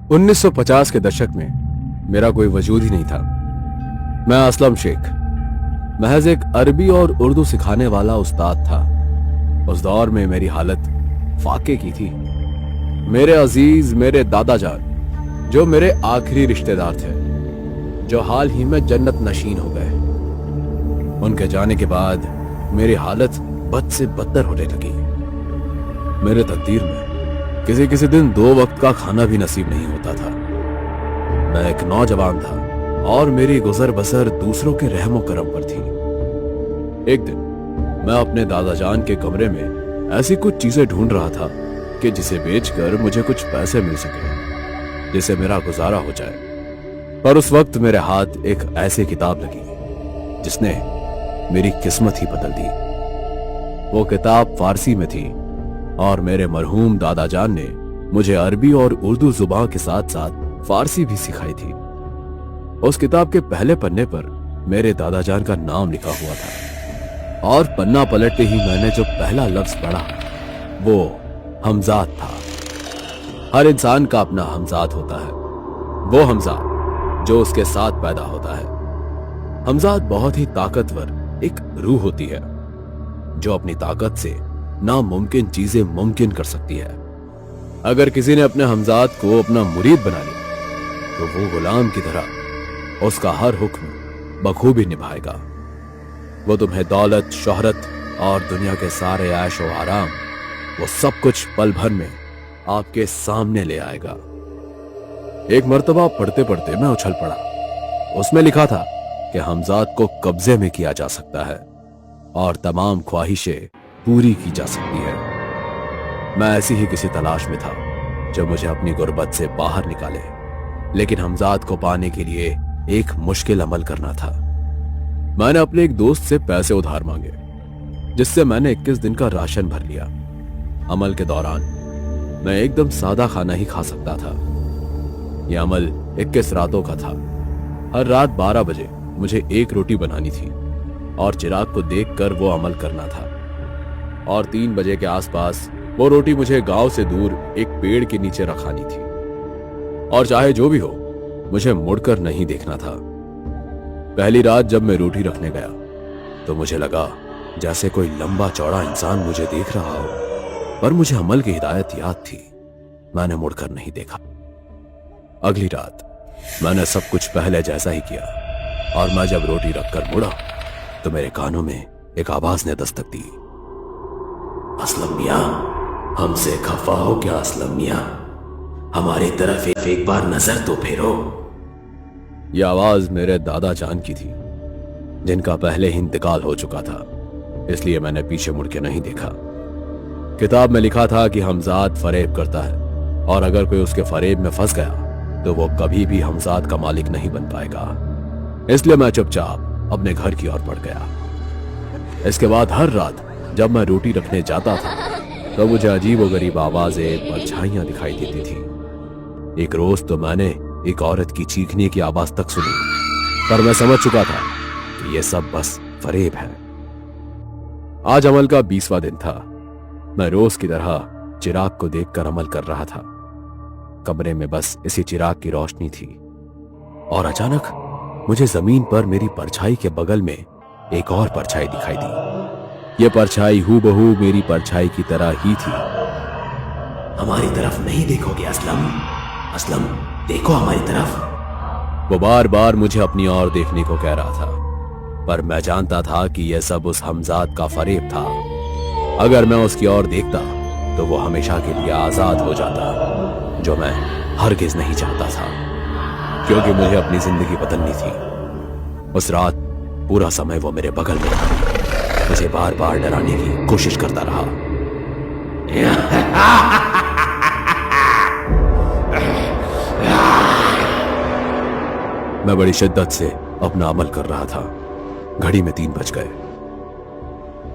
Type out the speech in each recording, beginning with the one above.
1950 के दशक में मेरा कोई वजूद ही नहीं था। मैं असलम शेख महज एक अरबी और उर्दू सिखाने वाला उस्ताद था। उस दौर में मेरी हालत फाके की थी। मेरे अजीज, मेरे दादा जान, जो मेरे आखिरी रिश्तेदार थे, जो हाल ही में जन्नत नशीन हो गए, उनके जाने के बाद मेरी हालत बद से बदतर होने लगी। मेरे तकदीर में किसी किसी दिन 2 वक्त का खाना भी नसीब नहीं होता था। मैं एक नौजवान था और मेरी गुजर बसर दूसरों के रहमो करम पर थी। एक दिन मैं अपने दादा जान के कमरे में ऐसी कुछ चीजें ढूंढ रहा था कि जिसे बेचकर मुझे कुछ पैसे मिल सके, जिससे मेरा गुजारा हो जाए। पर उस वक्त मेरे हाथ एक ऐसी किताब लगी जिसने मेरी किस्मत ही बदल दी। वो किताब फारसी में थी और मेरे मरहूम दादा जान ने मुझे अरबी और उर्दू जुबान के साथ साथ फारसी भी सिखाई थी। उस किताब के पहले पन्ने पर मेरे दादा जान का नाम लिखा हुआ था और पन्ना पलटते ही मैंने जो पहला लफ्ज पढ़ा वो हमजाद था। हर इंसान का अपना हमजाद होता है, वो हमजाद जो उसके साथ पैदा होता है। हमजाद बहुत ही ताकतवर एक रूह होती है जो अपनी ताकत से नामुमकिन चीजें मुमकिन कर सकती है। अगर किसी ने अपने हमजाद को अपना मुरीद बना लिया तो वो गुलाम की तरह उसका हर हुक्म बखूबी निभाएगा। वो तुम्हें दौलत, शोहरत और दुनिया के सारे ऐश और आराम, वो सब कुछ पल भर में आपके सामने ले आएगा। एक मर्तबा पढ़ते पढ़ते मैं उछल पड़ा। उसमें लिखा था कि हमजाद को कब्जे में किया जा सकता है और तमाम ख्वाहिशें पूरी की जा सकती है। मैं ऐसी ही किसी तलाश में था जो मुझे अपनी गुर्बत से बाहर निकाले, लेकिन हमजाद को पाने के लिए एक मुश्किल अमल करना था। मैंने अपने एक दोस्त से पैसे उधार मांगे, जिससे मैंने 21 दिन का राशन भर लिया। अमल के दौरान मैं एकदम सादा खाना ही खा सकता था। यह अमल 21 रातों का था। हर रात 12 बजे मुझे एक रोटी बनानी थी और चिराग को देखकर वो अमल करना था, और 3 बजे के आसपास वो रोटी मुझे गांव से दूर एक पेड़ के नीचे रखानी थी। और चाहे जो भी हो, मुझे मुड़कर नहीं देखना था। पहली रात जब मैं रोटी रखने गया तो मुझे लगा जैसे कोई लंबा चौड़ा इंसान मुझे देख रहा हो, पर मुझे अमल की हिदायत याद थी। मैंने मुड़कर नहीं देखा। अगली रात मैंने सब कुछ पहले जैसा ही किया, और मैं जब रोटी रखकर मुड़ा तो मेरे कानों में एक आवाज ने दस्तक दी। असलम मियां, हमसे खफा हो क्या असलम मियां? हमारी तरफ एक बार नजर तो फेरो। यह आवाज मेरे दादा जान की थी, जिनका पहले ही इंतकाल हो चुका था, इसलिए मैंने पीछे मुड़ के नहीं देखा। किताब में लिखा था कि हमजाद फरेब करता है, और अगर कोई उसके फरेब में फंस गया तो वो कभी भी हमजाद का मालिक नहीं बन पाएगा। इसलिए मैं चुपचाप अपने घर की ओर बढ़ गया। इसके बाद हर रात जब मैं रोटी रखने जाता था तो मुझे अजीब व गरीब आवाजें, परछाइयां दिखाई देती थी। एक रोज तो मैंने एक औरत की चीखने की आवाज तक सुनी, पर मैं समझ चुका था कि यह सब बस फरेब है। आज अमल का 20वां दिन था। मैं रोज की तरह चिराग को देखकर अमल कर रहा था। कमरे में बस इसी चिराग की रोशनी थी, और अचानक मुझे जमीन पर मेरी परछाई के बगल में एक और परछाई दिखाई दी। यह परछाई हूबहू मेरी परछाई की तरह ही थी। हमारी तरफ नहीं देखोगे असलम? असलम, देखो हमारी तरफ। वो बार बार मुझे अपनी ओर देखने को कह रहा था, पर मैं जानता था कि यह सब उस हमजाद का फरेब था। अगर मैं उसकी ओर देखता तो वो हमेशा के लिए आजाद हो जाता, जो मैं हरगिज नहीं चाहता था, क्योंकि मुझे अपनी जिंदगी बदलनी थी। उस रात पूरा समय वो मेरे बगल में था, मुझे बार बार डराने की कोशिश करता रहा। मैं बड़ी शिद्दत से अपना अमल कर रहा था। घड़ी में 3 बज गए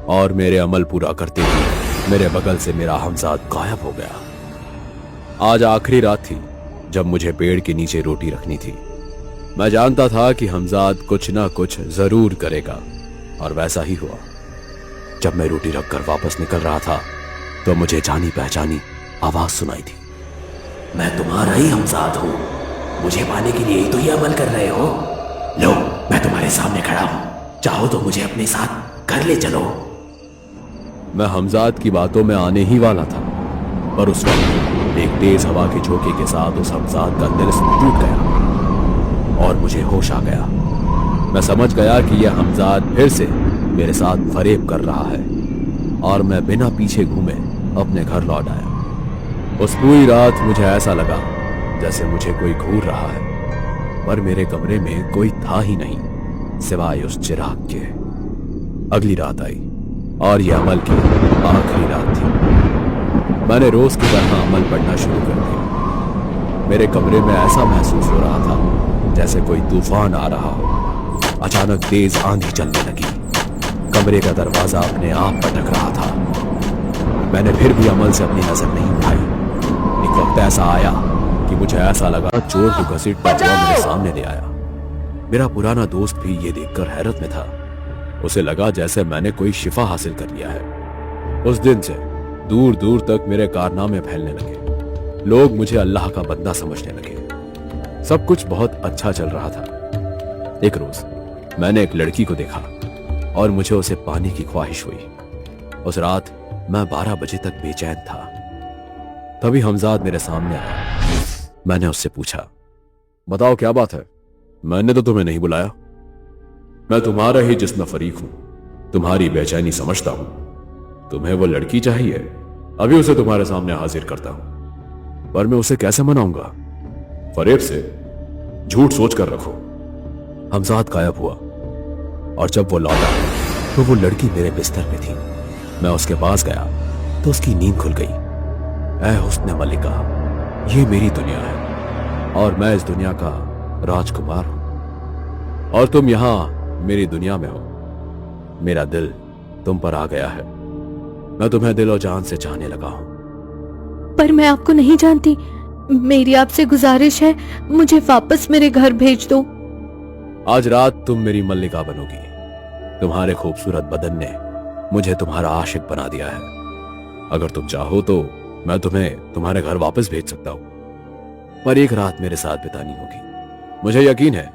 और मेरे अमल पूरा करते ही मेरे बगल से मेरा हमजाद गायब हो गया। आज आखिरी रात थी जब मुझे पेड़ के नीचे रोटी रखनी थी। मैं जानता था कि हमजाद कुछ ना कुछ जरूर करेगा, और वैसा ही हुआ। जब मैं रोटी रखकर वापस निकल रहा था तो मुझे जानी पहचानी आवाज सुनाई थी। मैं तुम्हारा ही हमजाद हूं। मुझे पाने के लिए ही तो ये अमल कर रहे हो। लो, मैं तुम्हारे सामने खड़ा हूं, चाहो तो मुझे अपने साथ घर ले चलो। मैं हमजाद की बातों में आने ही वाला था, पर उस वक्त एक तेज हवा के झोंके के साथ उस हमजाद का तिलिस्म टूट गया और मुझे होश आ गया। मैं समझ गया कि यह हमजाद फिर से मेरे साथ फरेब कर रहा है और मैं बिना पीछे घूमे अपने घर लौट आया। उस पूरी रात मुझे ऐसा लगा जैसे मुझे कोई घूर रहा है, पर मेरे कमरे में कोई था ही नहीं सिवाय उस चिराग के। अगली रात आई और यह अमल की आखिरी रात थी। मैंने रोज की तरह अमल पढ़ना शुरू कर दिया। मेरे कमरे में ऐसा महसूस हो रहा था जैसे कोई तूफान आ रहा हो। अचानक तेज आंधी चलने लगी। कमरे का दरवाजा अपने आप पटक रहा था। मैंने फिर भी अमल से अपनी नजर नहीं उठाई। एक वक्त ऐसा आया कि मुझे ऐसा लगा चोर को घसीटता हुआ मेरे सामने ले आया। मेरा पुराना दोस्त भी ये देखकर हैरत में था। उसे लगा जैसे मैंने कोई शिफा हासिल कर लिया है। उस दिन से दूर दूर तक मेरे कारनामे फैलने लगे। लोग मुझे अल्लाह का बंदा समझने लगे। सब कुछ बहुत अच्छा चल रहा था। एक रोज मैंने एक लड़की को देखा और मुझे उसे पाने की ख्वाहिश हुई। उस रात मैं 12 बजे तक बेचैन था। तभी हमजाद मेरे सामने आया। मैंने उससे पूछा, बताओ क्या बात है? मैंने तो तुम्हें नहीं बुलाया। मैं तुम्हारा ही जिस्म फरीक हूं, तुम्हारी बेचैनी समझता हूं। तुम्हें वो लड़की चाहिए, अभी उसे तुम्हारे सामने हाजिर करता हूं। पर मैं उसे कैसे मनाऊंगा? फरेब से झूठ सोच कर रखो। हमजाद गायब हुआ और जब वो लौटा तो वो लड़की मेरे बिस्तर में थी। मैं उसके पास गया तो उसकी नींद खुल गई। ऐ हुस्न मलिका, ये मेरी दुनिया है और मैं इस दुनिया का राजकुमार हूं और तुम यहां मेरी दुनिया में हो। मेरा दिल तुम पर आ गया है। मैं तुम्हें दिल और जान से चाहने लगा हूं। पर मैं आपको नहीं जानती। मेरी आपसे गुजारिश है, मुझे वापस मेरे घर भेज दो। आज रात तुम मेरी मल्लिका बनोगी। तुम्हारे खूबसूरत बदन ने मुझे तुम्हारा आशिक बना दिया है। अगर तुम चाहो तो मैं तुम्हें तुम्हारे घर वापस भेज सकता हूं, पर एक रात मेरे साथ बितानी होगी। मुझे यकीन है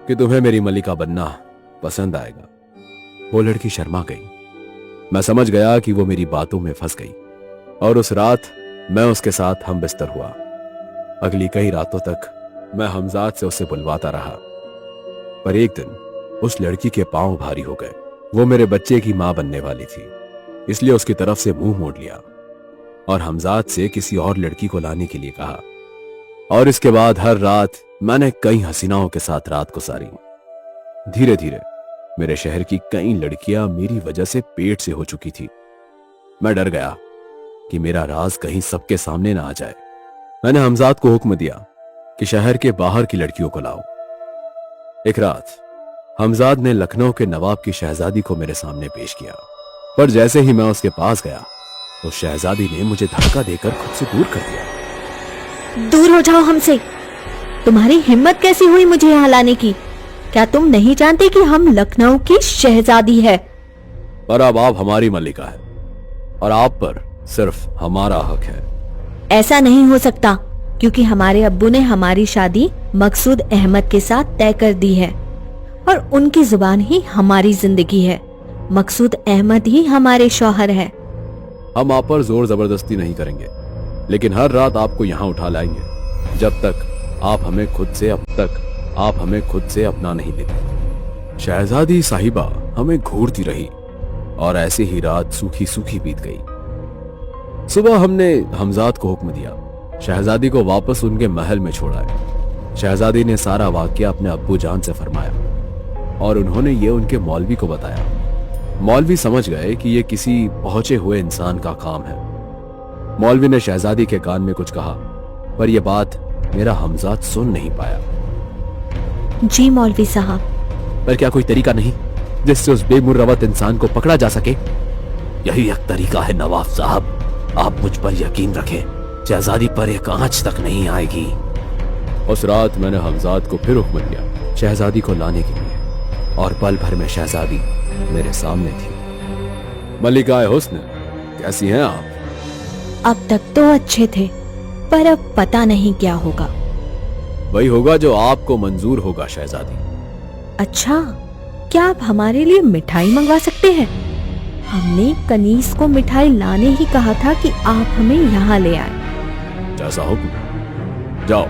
कि तुम्हें मेरी मल्लिका बनना पसंद आएगा। वो लड़की शर्मा गई। मैं समझ गया कि वो मेरी बातों में फंस गई और उस रात मैं उसके साथ हम बिस्तर हुआ। अगली कई रातों तक मैं हमजाद से उसे बुलवाता रहा, पर एक दिन उस लड़की के पांव भारी हो गए। वो मेरे बच्चे की मां बनने वाली थी, इसलिए उसकी तरफ से मुंह मोड़ लिया और हमजाद से किसी और लड़की को लाने के लिए कहा। और इसके बाद हर रात मैंने कई हसीनाओं के साथ रात गुजारी। धीरे धीरे मेरे शहर की कई लड़कियां मेरी वजह से पेट से हो चुकी थी। मैं डर गया कि मेरा राज कहीं सबके सामने ना आ जाए। मैंने हमजाद को हुक्म दिया कि शहर के बाहर की लड़कियों को लाओ। एक रात हमजाद ने लखनऊ के नवाब की शहजादी को मेरे सामने पेश किया, पर जैसे ही मैं उसके पास गया तो शहजादी ने मुझे धक्का देकर खुद से दूर कर दिया। दूर हो जाओ हमसे। तुम्हारी हिम्मत कैसी हुई मुझे यहाँ लाने की? क्या तुम नहीं जानते कि हम लखनऊ की शहजादी है? पर अब आप हमारी मल्लिका है और आप पर सिर्फ हमारा हक है। ऐसा नहीं हो सकता, क्योंकि हमारे अब्बू ने हमारी शादी मकसूद अहमद के साथ तय कर दी है और उनकी जुबान ही हमारी जिंदगी है। मकसूद अहमद ही हमारे शौहर है। हम आप पर जोर जबरदस्ती नहीं करेंगे, लेकिन हर रात आपको यहाँ उठा लाएंगे जब तक आप हमें खुद से अपना नहीं लेते। शहजादी साहिबा हमें घूरती रही और ऐसे ही रात सूखी सूखी बीत गई। सुबह हमने हमजाद को हुक्म दिया शहजादी को वापस उनके महल में छोड़ाए। शहजादी ने सारा वाकया अपने अब्बू जान से फरमाया और उन्होंने ये उनके मौलवी को बताया। मौलवी समझ गए कि ये किसी पहुंचे हुए इंसान का काम है। मौलवी ने शहजादी के कान में कुछ कहा, पर यह बात मेरा हमजाद सुन नहीं पाया। जी मौलवी साहब। पर क्या कोई तरीका नहीं जिससे उस बेमुरवत इंसान को पकड़ा जा सके? यही एक तरीका है नवाब साहब, आप मुझ पर यकीन रखें। शहजादी पर एक आंच तक नहीं आएगी। उस रात मैंने हमजाद को फिर हुक्म दिया शहजादी को लाने के लिए, और पल भर में शहजादी मेरे सामने थी। मल्लिका हुस्न, कैसी हैं आप? अब तक तो अच्छे थे, पर अब पता नहीं क्या होगा। वही होगा जो आपको मंजूर होगा शहजादी। अच्छा, क्या आप हमारे लिए मिठाई मंगवा सकते हैं? हमने कनीस को मिठाई लाने ही कहा था कि आप हमें यहाँ ले आए। जैसा हुक्म। जाओ,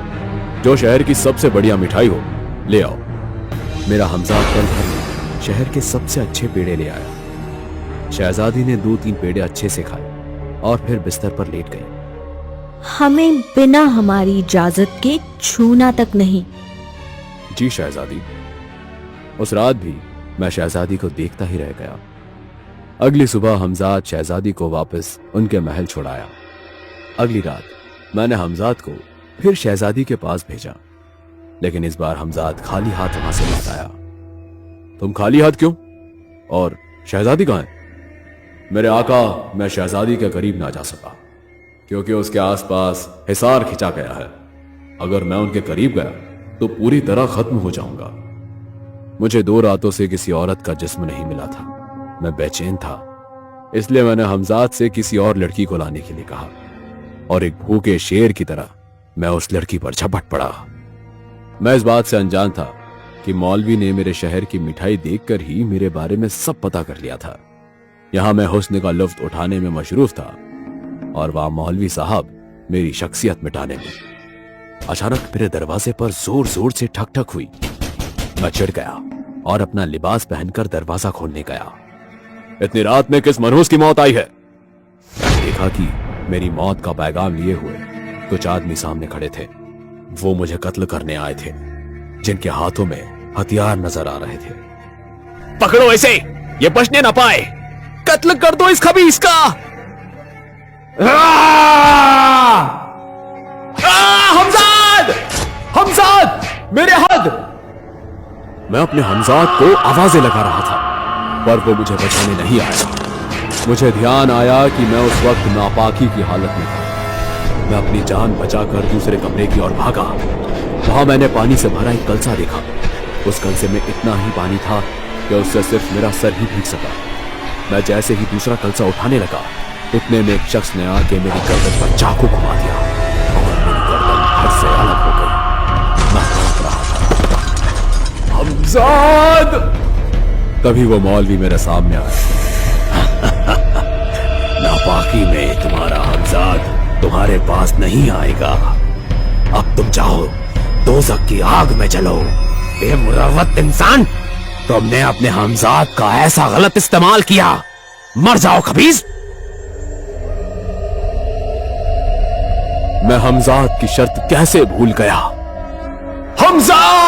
जो शहर की सबसे बढ़िया मिठाई हो ले आओ। मेरा हमजाद पल भर में शहर के सबसे अच्छे पेड़े ले आया। शहजादी ने 2-3 पेड़े अच्छे से खाए और फिर बिस्तर पर लेट गई। हमें बिना हमारी इजाजत के छूना तक नहीं। जी शहजादी। उस रात भी मैं शहजादी को देखता ही रह गया। अगली सुबह हमजाद शहजादी को वापस उनके महल छुड़ाया। अगली रात मैंने हमजाद को फिर शहजादी के पास भेजा, लेकिन इस बार हमजाद खाली हाथ वहां से लौट आया। तुम खाली हाथ क्यों? और शहजादी कहां है? मेरे आका, मैं शहजादी के करीब ना जा सका क्योंकि उसके आसपास हिसार खिंचा गया है। अगर मैं उनके करीब गया तो पूरी तरह खत्म हो जाऊंगा। मुझे 2 रातों से किसी औरत का जिस्म नहीं मिला था। मैं बेचैन था, इसलिए मैंने हमजाद से किसी और लड़की को लाने के लिए कहा और एक भूखे शेर की तरह मैं उस लड़की पर झपट पड़ा। मैं इस बात से अनजान था कि मौलवी ने मेरे शहर की मिठाई देखकर ही मेरे बारे में सब पता कर लिया था। यहां मैं हुस्न का लुत्फ उठाने में मशरूफ था और वहां मौलवी साहब मेरी शख्सियत मिटाने में। अचानक मेरे दरवाजे पर जोर जोर से ठक ठक हुई। मैं चिढ़ गया और अपना लिबास पहनकर दरवाजा खोलने गया। इतनी रात में किस मनहूस की मौत आई है? देखा कि मेरी मौत का पैगाम लिए हुए कुछ आदमी सामने खड़े थे। वो मुझे कत्ल करने आए थे, जिनके हाथों में हथियार नजर आ रहे थे। पकड़ो इसे, ये बचने ना पाए। कत्ल कर दो इस खबीस का। हमजाद! हमजाद! मेरे हद! मैं अपने हमजाद को आवाजें लगा रहा था, पर वो मुझे बचाने नहीं आया। मुझे ध्यान आया कि मैं उस वक्त नापाकी की हालत में था। मैं अपनी जान बचाकर दूसरे कमरे की ओर भागा। वहां मैंने पानी से भरा एक कलसा देखा। उस कलसे में इतना ही पानी था कि उससे सिर्फ मेरा सर ही भीग सका। मैं जैसे ही दूसरा कलसा उठाने लगा, उतने में एक शख्स ने आके मेरी गर्दन पर चाकू घुमा दिया और मेरी गर्दन हद से अलग हो गई। मैं तड़प रहा था। हमजाद! तभी वो मौलवी मेरे सामने आया। नापाकी में तुम्हारा हमजाद तुम्हारे पास नहीं आएगा। अब तुम जाओ, दोज़ख की आग में चलो। बेमुरव्वत इंसान, तुमने अपने हमजाद का ऐसा गलत इस्तेमाल किया। मर जाओ खबीस। मैं हमजाद की शर्त कैसे भूल गया। हमजाद!